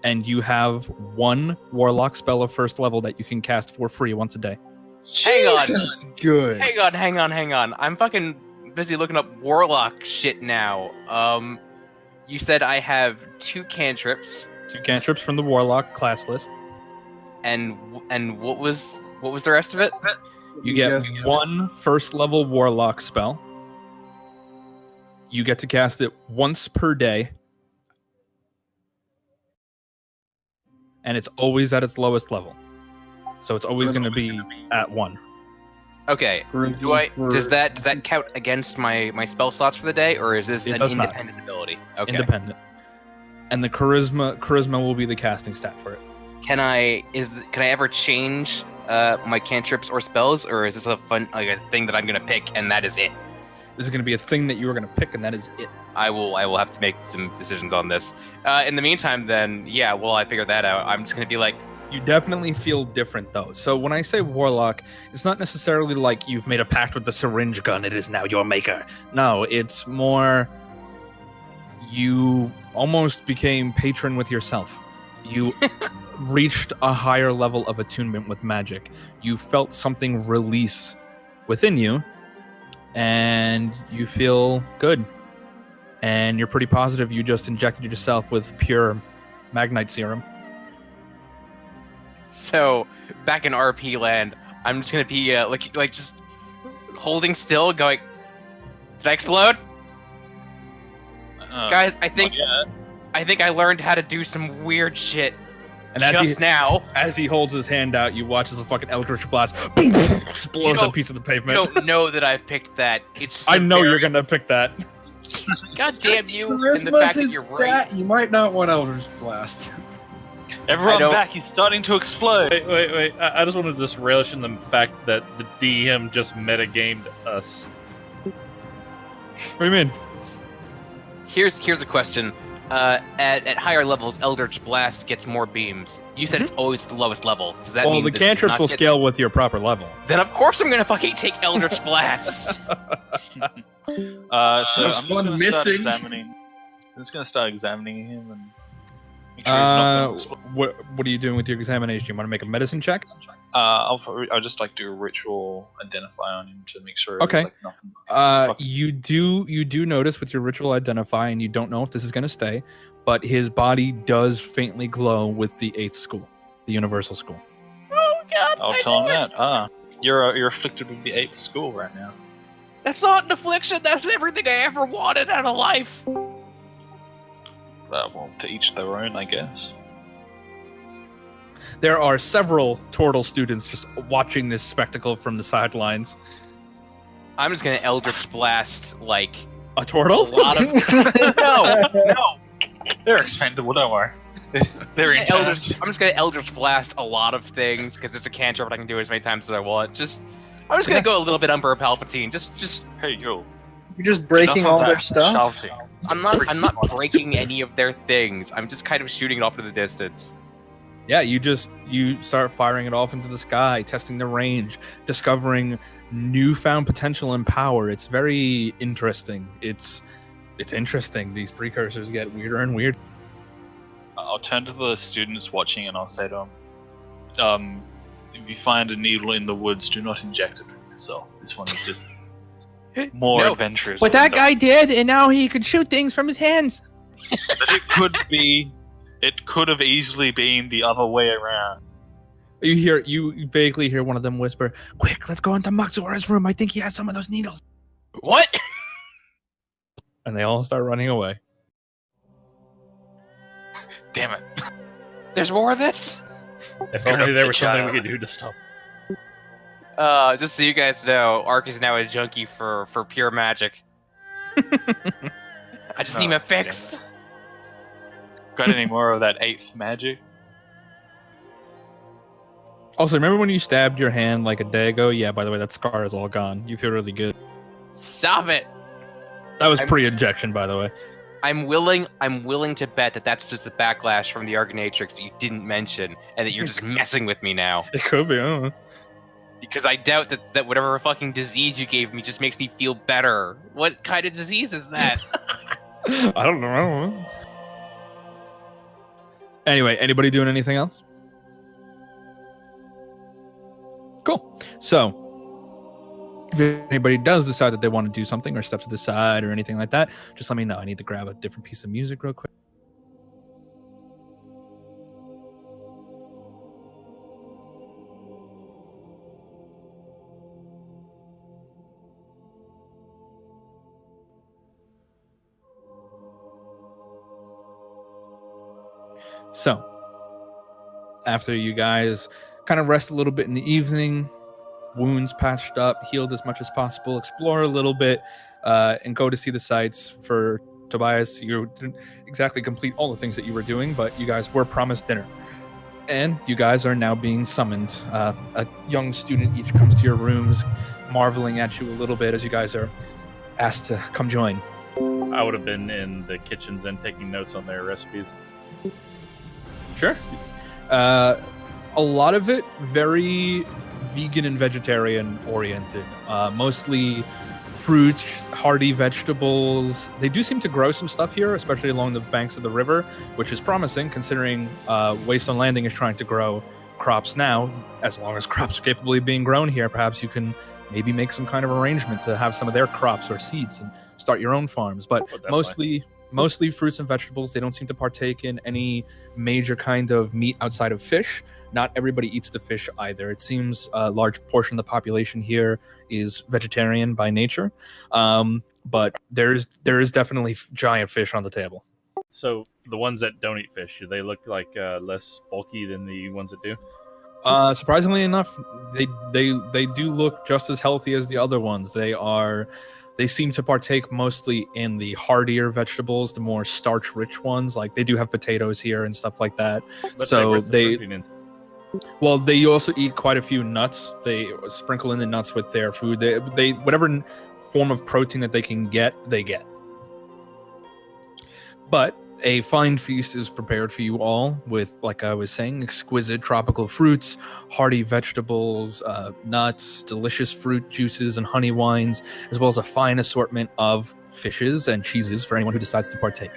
and you have 1 Warlock spell of 1st level that you can cast for free once a day. Hang on. That's good. Hang on. I'm fucking busy looking up Warlock shit now. You said I have 2 cantrips. 2 cantrips from the Warlock class list. And what was the rest of it? You get 1 1st level Warlock spell. You get to cast it once per day. And it's always at its lowest level. So it's always going to be at 1. Okay. Does that count against my spell slots for the day, or is this an independent ability? Okay. Independent. And the charisma will be the casting stat for it. Can I ever change my cantrips or spells, or is this a thing that I'm gonna pick and that is it? This is gonna be a thing that you are gonna pick and that is it. I will have to make some decisions on this. In the meantime, then I figure that out. I'm just gonna be like, you definitely feel different though. So when I say Warlock, it's not necessarily like you've made a pact with the syringe gun. It is now your maker. No, it's more you almost became patron with yourself. You reached a higher level of attunement with magic. You felt something release within you, and you feel good. And you're pretty positive you just injected yourself with pure Magnite serum. So, back in RP land, I'm just gonna be like just holding still, going, "Did I explode?" Guys, I think I learned how to do some weird shit. And now, as he holds his hand out, you watch as a fucking eldritch blast just blows a piece of the pavement. You don't know that I've picked that. It's I know you're gonna pick that. God damn you! Charisma and the fact is that you're right. You might not want Eldritch Blast. Everyone back, he's starting to explode. Wait. I just want to just relish in the fact that the DM just metagamed us. What do you mean? Here's a question. At higher levels, Eldritch Blast gets more beams. You said it's always the lowest level. Does that mean the cantrips will scale with your proper level? Then of course I'm gonna fucking take Eldritch Blast. So I'm just gonna start examining him and make sure he's not gonna explode. What are you doing with your examination? You want to make a medicine check? I'll just do a ritual identify on him to make sure. Okay. There's, nothing you do notice with your ritual identify, and you don't know if this is going to stay, but his body does faintly glow with the 8th school, the universal school. Oh God! I'll tell him that. You're afflicted with the 8th school right now. That's not an affliction. That's everything I ever wanted out of life. Well, to each their own, I guess. There are several Tortle students just watching this spectacle from the sidelines. I'm just gonna Eldritch Blast like a Tortle. A lot of no. They're expendable. Don't worry. They're in I'm just gonna Eldritch Blast a lot of things because it's a cantrip and I can do it as many times as I want. I'm just gonna go a little bit Emperor Palpatine. Just hey yo. You're just breaking all their stuff. Shouting. I'm not breaking any of their things. I'm just kind of shooting it off to the distance. Yeah, you start firing it off into the sky, testing the range, discovering newfound potential and power. It's very interesting. It's interesting. These precursors get weirder and weirder. I'll turn to the students watching and I'll say to them, if you find a needle in the woods, do not inject it with yourself. This one is just more adventurous. What that guy did, and now he could shoot things from his hands. But it could have easily been the other way around. You vaguely hear one of them whisper, "Quick, let's go into Maxora's room. I think he has some of those needles." What? And they all start running away. Damn it. There's more of this? If Get only up there the was something child. we could do to stop. Just so you guys know, Ark is now a junkie for pure magic. I just need my fix. Got any more of that 8th magic? Also, remember when you stabbed your hand like a day ago? Yeah, by the way, that scar is all gone. You feel really good. Stop it. That was pre-injection, by the way. I'm willing to bet that that's just the backlash from the Arganatrix that you didn't mention, and that you're just messing with me now. It could be, I don't know. Because I doubt that whatever fucking disease you gave me just makes me feel better. What kind of disease is that? I don't know. Anyway, anybody doing anything else? Cool. So, if anybody does decide that they want to do something or step to the side or anything like that, just let me know. I need to grab a different piece of music real quick. So, after you guys kind of rest a little bit in the evening, wounds patched up, healed as much as possible, explore a little bit, and go to see the sights. For Tobias, you didn't exactly complete all the things that you were doing, but you guys were promised dinner. And you guys are now being summoned. A young student each comes to your rooms, marveling at you a little bit as you guys are asked to come join. I would have been in the kitchens and taking notes on their recipes. Sure. A lot of it very vegan and vegetarian oriented. Mostly fruits, hearty vegetables. They do seem to grow some stuff here, especially along the banks of the river, which is promising considering Wasteland Landing is trying to grow crops now. As long as crops are capable of being grown here, perhaps you can maybe make some kind of arrangement to have some of their crops or seeds and start your own farms. But mostly fruits and vegetables. They don't seem to partake in any major kind of meat outside of fish. Not everybody eats the fish either. It seems a large portion of the population here is vegetarian by nature. But there is definitely giant fish on the table. So the ones that don't eat fish, do they look like less bulky than the ones that do? Surprisingly enough, they do look just as healthy as the other ones. They seem to partake mostly in the heartier vegetables, the more starch-rich ones. Like they do have potatoes here and stuff like that. So they also eat quite a few nuts. They sprinkle in the nuts with their food. They whatever form of protein that they can get, they get. But a fine feast is prepared for you all with, like I was saying, exquisite tropical fruits, hearty vegetables, nuts, delicious fruit juices, and honey wines, as well as a fine assortment of fishes and cheeses for anyone who decides to partake.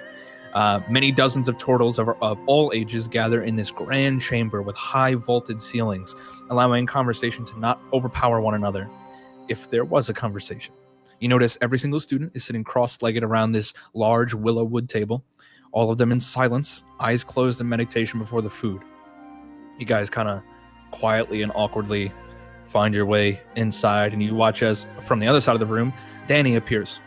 Many dozens of turtles of all ages gather in this grand chamber with high vaulted ceilings, allowing conversation to not overpower one another, if there was a conversation. You notice every single student is sitting cross-legged around this large willow wood table, all of them in silence, eyes closed in meditation before the food. You guys kind of quietly and awkwardly find your way inside, and you watch as, from the other side of the room, Danny appears,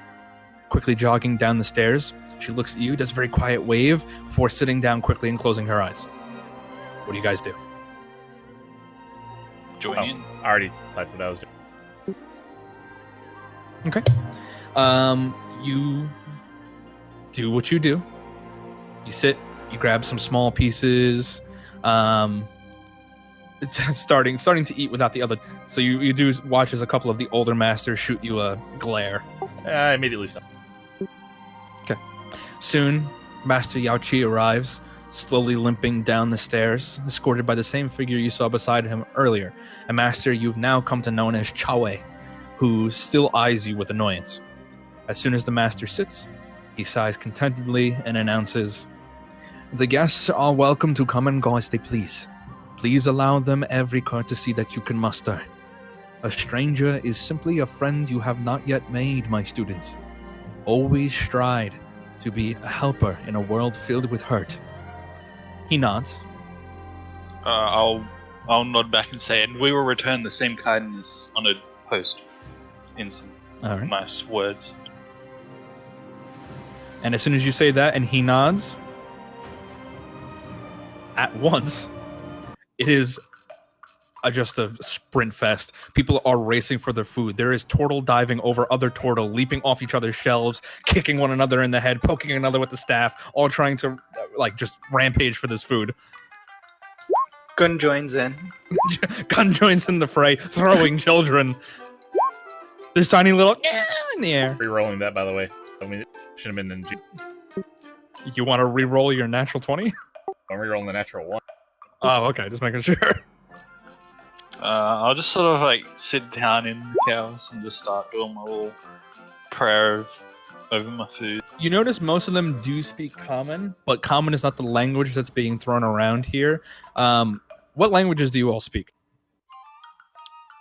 quickly jogging down the stairs. She looks at you, does a very quiet wave before sitting down quickly and closing her eyes. What do you guys do? Join in. I already typed what I was doing. Okay. You do what you do. You sit, you grab some small pieces, it's starting to eat without the other. So you do watch as a couple of the older masters shoot you a glare. I immediately stop. Okay. Soon, Master Yao Chi arrives, slowly limping down the stairs, escorted by the same figure you saw beside him earlier, a master you've now come to know as Chaowei, who still eyes you with annoyance. As soon as the master sits, he sighs contentedly and announces, "The guests are welcome to come and go as they please. Please allow them every courtesy that you can muster. A stranger is simply a friend you have not yet made, my students. Always stride to be a helper in a world filled with hurt? He nods. I'll nod back and say, and we will return the same kindness on a post in some All right. nice words. And as soon as you say that and he nods, at once, it is just a sprint fest. People are racing for their food. There is turtle diving over other turtle, leaping off each other's shelves, kicking one another in the head, poking another with the staff, all trying to just rampage for this food. Gun joins in. Gun joins in the fray, throwing children. This tiny little in the air. Rerolling that, by the way. I mean, it should have been in G. You want to re-roll your natural 20? I'm rerolling the natural 1. Oh, okay. Just making sure. I'll just sort of like sit down in the cows and just start doing my little prayer over my food. You notice most of them do speak Common, but Common is not the language that's being thrown around here. What languages do you all speak?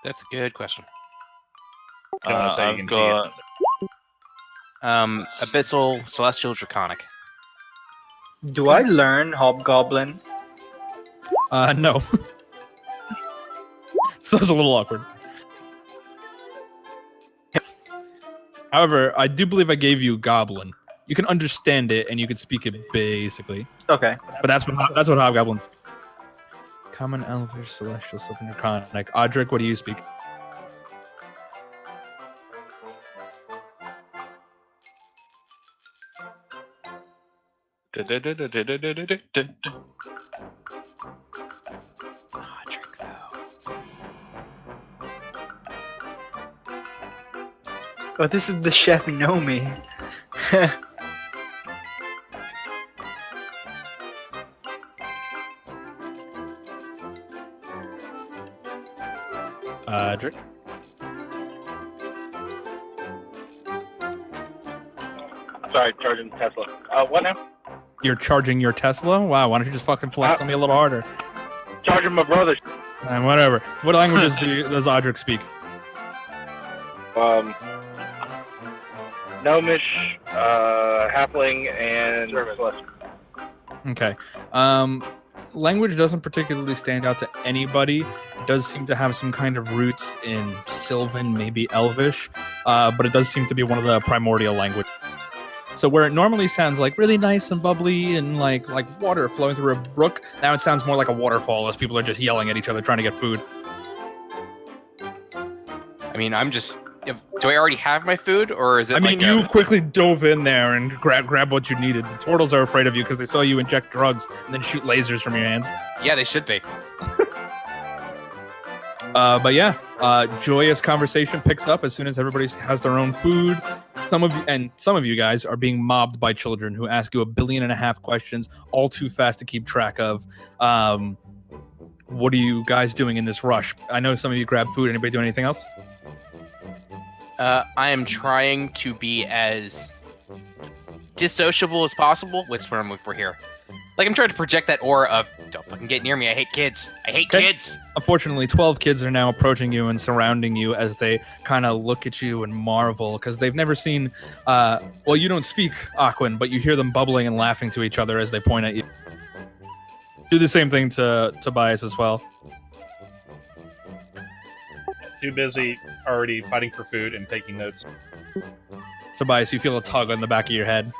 That's a good question. I've got Abyssal, Celestial, Draconic. Do I learn Hobgoblin? No. So it's a little awkward. However, I do believe I gave you Goblin. You can understand it and you can speak it basically. Okay. But that's what Hobgoblins speak. Common, Elvish, Celestial, Sylvan, Draconic. Audric, what do you speak? Oh, this is the chef know me. Drake? Sorry, charging Tesla. What now? You're charging your Tesla? Wow, why don't you just fucking flex on me a little harder? Charging my brother. And whatever. What languages does Audric speak? Gnomish, Halfling, and Celestial. Okay. Language doesn't particularly stand out to anybody. It does seem to have some kind of roots in Sylvan, maybe Elvish, but it does seem to be one of the primordial languages. So where it normally sounds like really nice and bubbly and like water flowing through a brook, now it sounds more like a waterfall as people are just yelling at each other trying to get food. I mean, do I already have my food, or is it? I mean, you quickly dove in there and grab what you needed. The turtles are afraid of you because they saw you inject drugs and then shoot lasers from your hands. Yeah, they should be. But yeah, joyous conversation picks up as soon as everybody has their own food. Some of you guys are being mobbed by children who ask you 1.5 billion questions, all too fast to keep track of. What are you guys doing in this rush? I know some of you grab food. Anybody do anything else? I am trying to be as dissociable as possible. Which one we're here? Like, I'm trying to project that aura of, don't fucking get near me, I hate kids. I hate kids! Unfortunately, 12 kids are now approaching you and surrounding you as they kind of look at you and marvel, because they've never seen, well, you don't speak Aquan, but you hear them bubbling and laughing to each other as they point at you. Do the same thing to Tobias as well. Too busy already fighting for food and taking notes. Tobias, you feel a tug on the back of your head.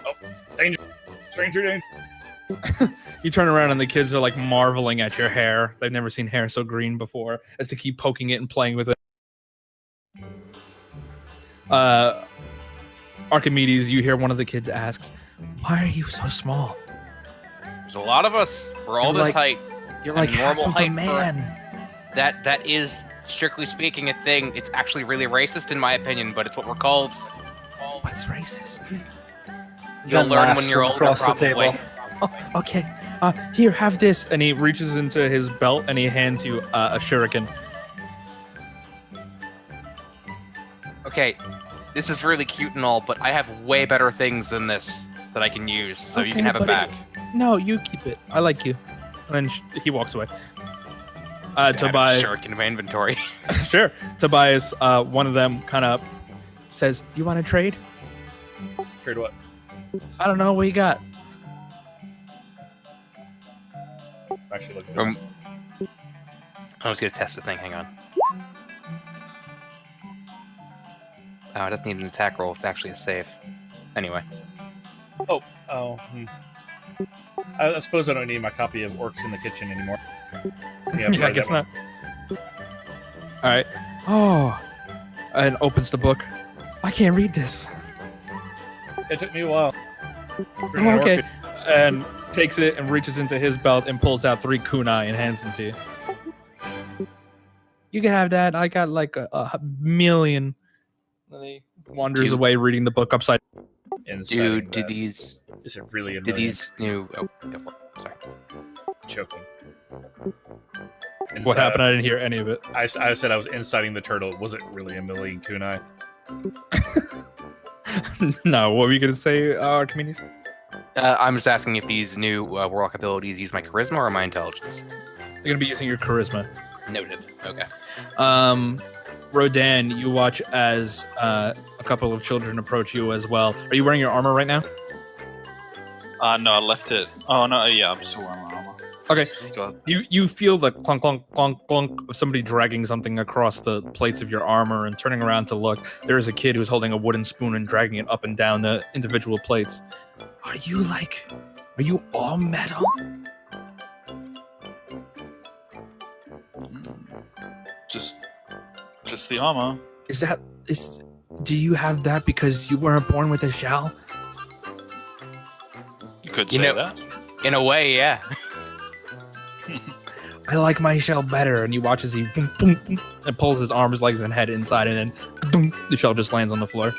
Oh, danger! Stranger danger! You turn around and the kids are like marveling at your hair. They've never seen hair so green before, as they keep poking it and playing with it. Archimedes, you hear one of the kids asks, "Why are you so small?" There's a lot of us. We're all You're this height. You're like normal half of height a man. That is, strictly speaking, a thing. It's actually really racist in my opinion, but it's what we're called. What's racist? You'll learn when you're older, across the probably. table. Oh, okay. Here, have this. And he reaches into his belt and he hands you a shuriken. Okay, this is really cute and all, but I have way better things than this that I can use, so you can have it back. No, you keep it. I like you. And then he walks away. Just add a Tobias. shuriken in my inventory. Sure. Tobias, one of them kind of says, "You want to trade?" Trade what? I don't know. What you got? Actually, look at Um, this. I was gonna test the thing. Hang on. Oh, it doesn't need an attack roll. It's actually a save. Anyway. I suppose I don't need my copy of Orcs in the Kitchen anymore. Yeah, I guess not. All right. Oh, and opens the book. I can't read this. It took me a while. Oh, okay. And takes it and reaches into his belt and pulls out 3 kunai and hands them to you. You can have that. I got like a million. And he wanders away reading the book upside. Dude, do these? Is it really a Do million? these new? Oh, go for it. Sorry. Choking. What happened? I didn't hear any of it. I said I was inciting the turtle. Was it really a million kunai? No, what were you going to say, Archimedes? I'm just asking if these new warlock abilities use my charisma or my intelligence. You're going to be using your charisma. Noted. Okay. Rodan, you watch as a couple of children approach you as well. Are you wearing your armor right now? No, I left it. Oh no, yeah, I'm still wearing my armor. Okay. Still- You feel the clunk, clunk, clunk, clunk of somebody dragging something across the plates of your armor and turning around to look. There is a kid who's holding a wooden spoon and dragging it up and down the individual plates. Are you all metal? Just the armor. Do you have that because you weren't born with a shell? You could You say know- that. In a way, yeah. I like my shell better. And you watch as he boom, boom, boom, and pulls his arms, legs, and head inside, and then boom, the shell just lands on the floor.